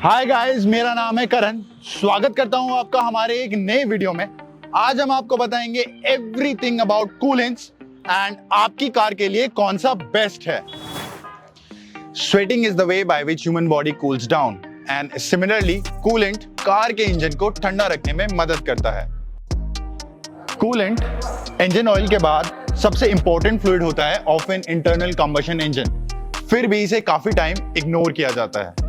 Hi guys, मेरा नाम है करण। स्वागत करता हूं आपका हमारे एक नए वीडियो में। आज हम आपको बताएंगे एवरीथिंग अबाउट कूलेंट्स एंड आपकी कार के लिए कौन सा बेस्ट है। Sweating is the way by which human body cools down and similarly coolant car के इंजन को ठंडा रखने में मदद करता है। कूलेंट इंजन ऑयल के बाद सबसे इंपॉर्टेंट फ्लूइड होता है of an internal combustion engine, फिर भी इसे काफी टाइम इग्नोर किया जाता है।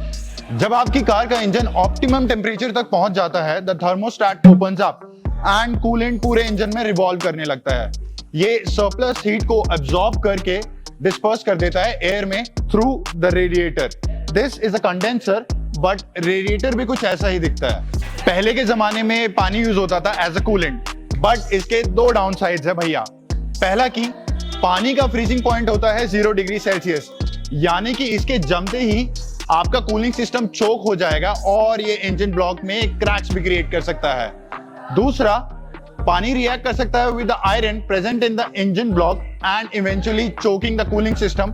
जब आपकी कार का इंजन ऑप्टिमम टेम्परेचर तक पहुंच जाता है, the thermostat opens up and coolant पूरे इंजन में रिवॉल्व करने लगता है। ये सरप्लस हीट को अब्सॉर्ब करके डिस्पर्स कर देता है एयर में through the radiator. This is a condenser, but radiator भी कुछ ऐसा ही दिखता है। पहले के जमाने में पानी यूज होता था एज अ कूलेंट, बट इसके दो डाउन साइड्स है भैया। पहला की पानी का फ्रीजिंग पॉइंट होता है 0 डिग्री सेल्सियस, यानी कि इसके जमते ही आपका कूलिंग सिस्टम चोक हो जाएगा और ये इंजन ब्लॉक में क्रैक्स भी क्रिएट कर सकता है। दूसरा, पानी रिएक्ट कर सकता है with the iron present in the engine block and eventually choking the cooling system.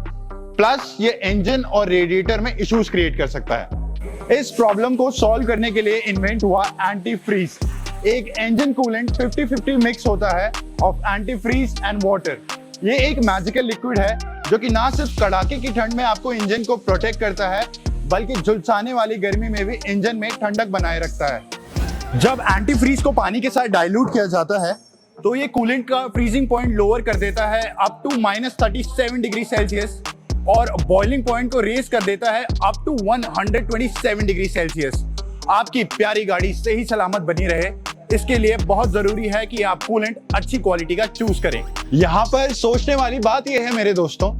Plus ये इंजन और रेडिएटर में इश्यूज क्रिएट कर सकता है। इस प्रॉब्लम को सॉल्व करने के लिए इन्वेंट हुआ एंटी फ्रीज। एक इंजन कूलेंट 50-50 मिक्स होता है of antifreeze and water. ये एक मैजिकल लिक्विड है जो कि ना सिर्फ कड़ाके की ठंड में आपको इंजन को प्रोटेक्ट करता है, बल्कि झुलसाने वाली गर्मी में भी इंजन में ठंडक बनाए रखता है। जब एंटी फ्रीज को पानी के साथ डाइल्यूट किया जाता है तो ये कूलेंट का फ्रीजिंग पॉइंट लोअर कर देता है अप टू -37 डिग्री सेल्सियस और बॉइलिंग पॉइंट को रेज कर देता है अप टू 127 डिग्री सेल्सियस। आपकी प्यारी गाड़ी सही सलामत बनी रहे, इसके लिए बहुत जरूरी है कि आप कूलेंट अच्छी क्वालिटी का चूज करें। यहाँ पर सोचने वाली बात यह है मेरे दोस्तों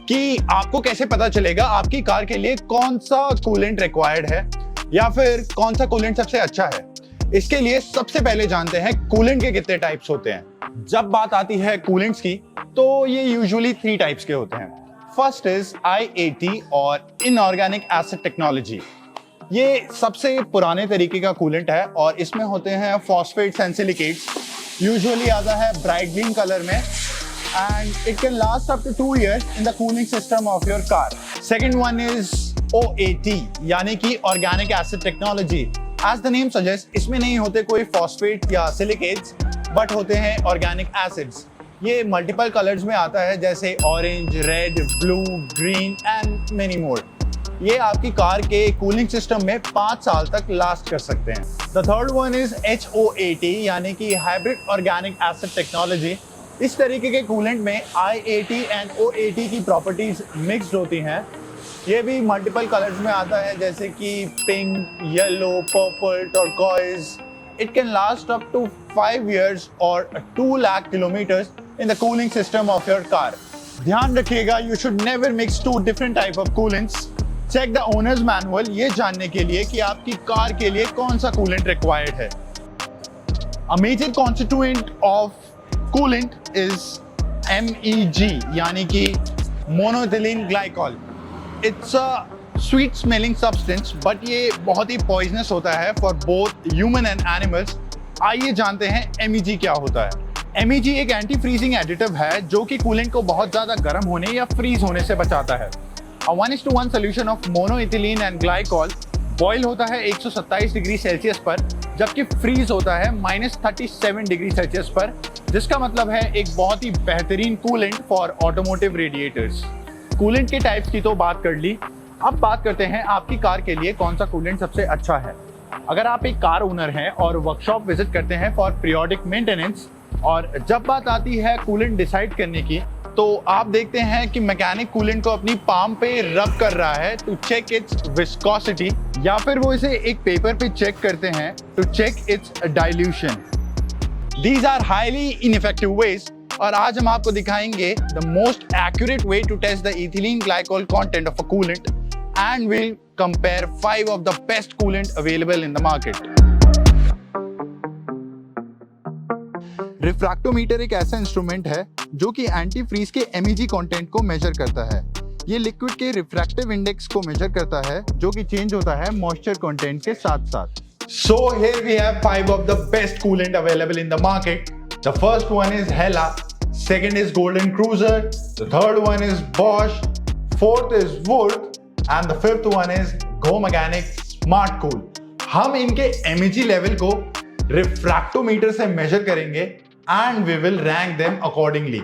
कि आपको कैसे पता चलेगा आपकी कार के लिए कौन सा कूलेंट रिक्वायर्ड है या फिर कौन सा कूलेंट सबसे अच्छा है। इसके लिए सबसे पहले जानते हैं कूलेंट के कितने टाइप्स होते हैं। जब बात आती है कूलेंट्स की तो ये यूजुअली 3 टाइप्स के होते हैं। फर्स्ट इज IAT और इनऑर्गेनिक एसिड टेक्नोलॉजी। ये सबसे पुराने तरीके का कूलेंट है और इसमें होते हैं फॉस्फेट्स एंड सिलिकेट्स। यूजुअली आता है ब्राइट ग्रीन कलर में and it can last up to 2 years in the cooling system of your car. Second one is OAT, यानी कि Organic Acid Technology. As the name suggests, इसमें नहीं होते कोई phosphate या silicates, but होते हैं organic acids. ये multiple colors में आता है, जैसे orange, red, blue, green and many more. ये आपकी कार के कूलिंग सिस्टम में 5 साल तक लास्ट कर सकते हैं। The third one is HOAT, यानी कि Hybrid Organic Acid Technology. इस तरीके के कूलेंट में IAT एंड OAT की प्रॉपर्टीज मिक्स्ड होती हैं। ये भी मल्टीपल कलर्स में आता है, जैसे कि pink, yellow, purple, turquoise. It can last up to 5 years और 2 lakh kilometers in the cooling system of your car. ध्यान रखिएगा, you should never mix 2 different type of coolants. Check the owner's manual ये जानने के लिए कि आपकी कार के लिए कौन सा कूलेंट रिक्वायर्ड है। A major constituent of coolant is MEG, यानी कि monoethylene glycol. It's a sweet smelling substance, but ये बहुत ही पॉइजनस होता है for both human and animals. आइए जानते हैं MEG क्या होता है। MEG एक एंटी फ्रीजिंग एडिटिव है जो कि कूलेंट को बहुत ज्यादा गर्म होने या फ्रीज होने से बचाता है। A 1:1 solution of monoethylene and glycol boil होता है 127 डिग्री सेल्सियस पर, जबकि फ्रीज होता है -37 डिग्री सेल्सियस पर, जिसका मतलब है एक बहुत ही बेहतरीन coolant for automotive radiators. Coolant के टाइप्स की तो बात कर ली, अब बात करते हैं आपकी कार के लिए कौन सा कूलेंट सबसे अच्छा है। अगर आप एक कार ओनर हैं और वर्कशॉप विजिट करते हैं फॉर पीरियोडिक मेंटेनेंस, और जब बात आती है कूलेंट डिसाइड करने की, तो आप देखते हैं कि मैकेनिक कूलेंट को अपनी पाम पे रब कर रहा है टू चेक इट्स विस्कोसिटी, या फिर वो इसे एक पेपर पे चेक करते हैं to check its dilution. These are highly ineffective ways, और आज हम आपको दिखाएंगे the most accurate way to test the ethylene glycol content of a coolant, and we'll compare 5 of the best coolant available in the market. Refractometer एक ऐसा instrument है जो कि एंटी फ्रीज के MEG कंटेंट को मेजर करता है। ये लिक्विड के रिफ्रैक्टिव इंडेक्स को मेजर करता है, जो कि चेंज होता है मॉइस्चर कंटेंट के साथ साथ। So here we have 5 of the best coolant available in the market. The first one is Hella, second is Golden Cruiser, the third one is Bosch, fourth is Wood, and the fifth one is Go Mechanics Smart Cool. हम इनके MEG level को refractometer से measure करेंगे and we will rank them accordingly.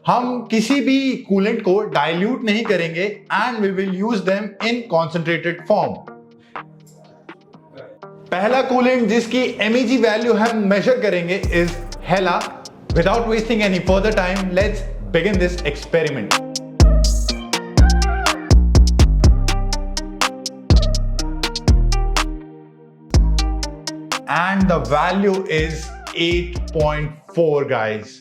हम किसी भी coolant को dilute नहीं करेंगे and we will use them in concentrated form. पहला कूलेंट जिसकी MEG वैल्यू हम मेजर करेंगे is Hella. Without wasting any further time, let's begin this experiment. And the value is 8.4 guys.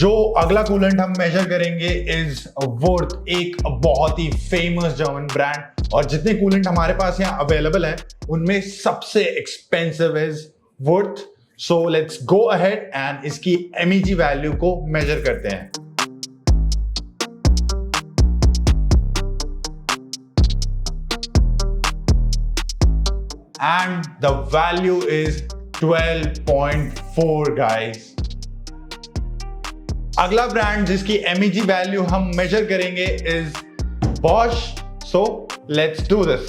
जो अगला कूलेंट हम मेजर करेंगे इज वर्थ, एक बहुत ही फेमस जर्मन ब्रांड, और जितने कूलेंट हमारे पास यहाँ अवेलेबल हैं उनमें सबसे expensive is worth. So let's go ahead and इसकी MEG वैल्यू को मेजर करते हैं। And the value is 12.4 guys. अगला ब्रांड जिसकी MEG वैल्यू हम मेजर करेंगे is Bosch. So let's do this.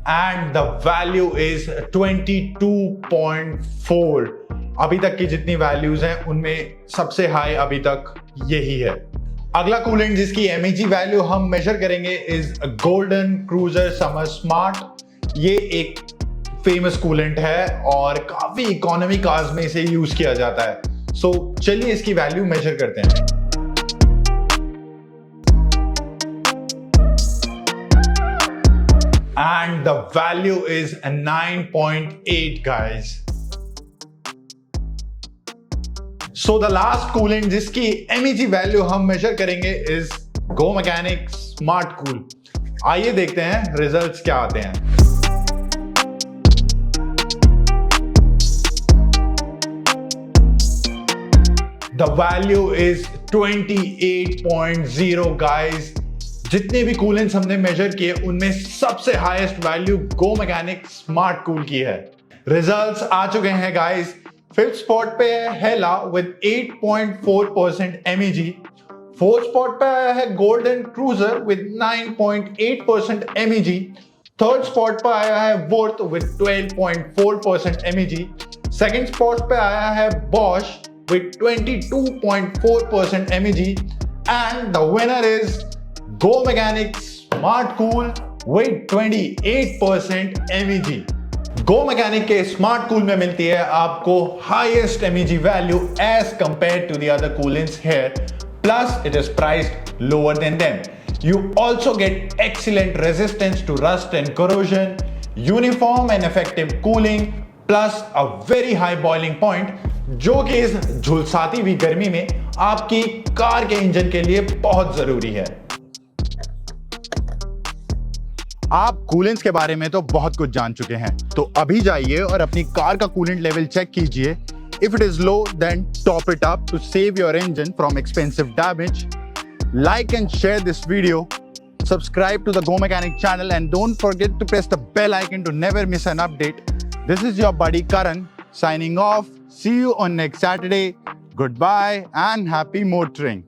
And the value is 22.4. अभी तक की जितनी वैल्यूज हैं उनमें सबसे हाई अभी तक यही है। अगला कूलेंट जिसकी MEG वैल्यू हम मेजर करेंगे is golden cruiser summer smart. ये एक फेमस कूलेंट है और काफी इकोनॉमी कार्स में इसे यूज किया जाता है। सो चलिए इसकी वैल्यू मेजर करते हैं। And the value is 9.8 guys. So the last coolant जिसकी MEG वैल्यू हम मेजर करेंगे is Go Mechanic Smart Cool। आइए देखते हैं रिजल्ट्स क्या आते हैं। The value is 28.0 guys। जितने भी कूलेंट्स हमने मेजर किए उनमें सबसे highest value Go Mechanic Smart Cool की है। रिजल्ट्स आ चुके हैं गाइस। फिफ्थ स्पॉट पे है Hella with 8.4% MEG। Fourth spot पे आया है Golden Cruiser with 9.8% MEG। Third spot पे आया है Wurth with 12.4% MEG। Second spot पे आया है Bosch with 22.4% MEG। And the winner is Go Mechanic Smart Cool with 28% MEG। Go Mechanic के स्मार्ट कूल में मिलती है आपको highest MEG value as compare to the other coolants here, plus it is priced lower than them. You also get excellent resistance to rust and corrosion, uniform and effective cooling, plus a very high boiling point, जो कि इस झुलसाती हुई गर्मी में आपकी car के engine के लिए बहुत जरूरी है। आप कूलेंट्स के बारे में तो बहुत कुछ जान चुके हैं, तो अभी जाइए और अपनी कार का कूलेंट लेवल चेक कीजिए। If it is low then top it up to save your engine from expensive damage. Like and share this video, subscribe to the Go Mechanic channel, and don't forget to press the bell icon to never miss an update. This is your buddy Karan signing off. See you on next Saturday. Goodbye and happy motoring.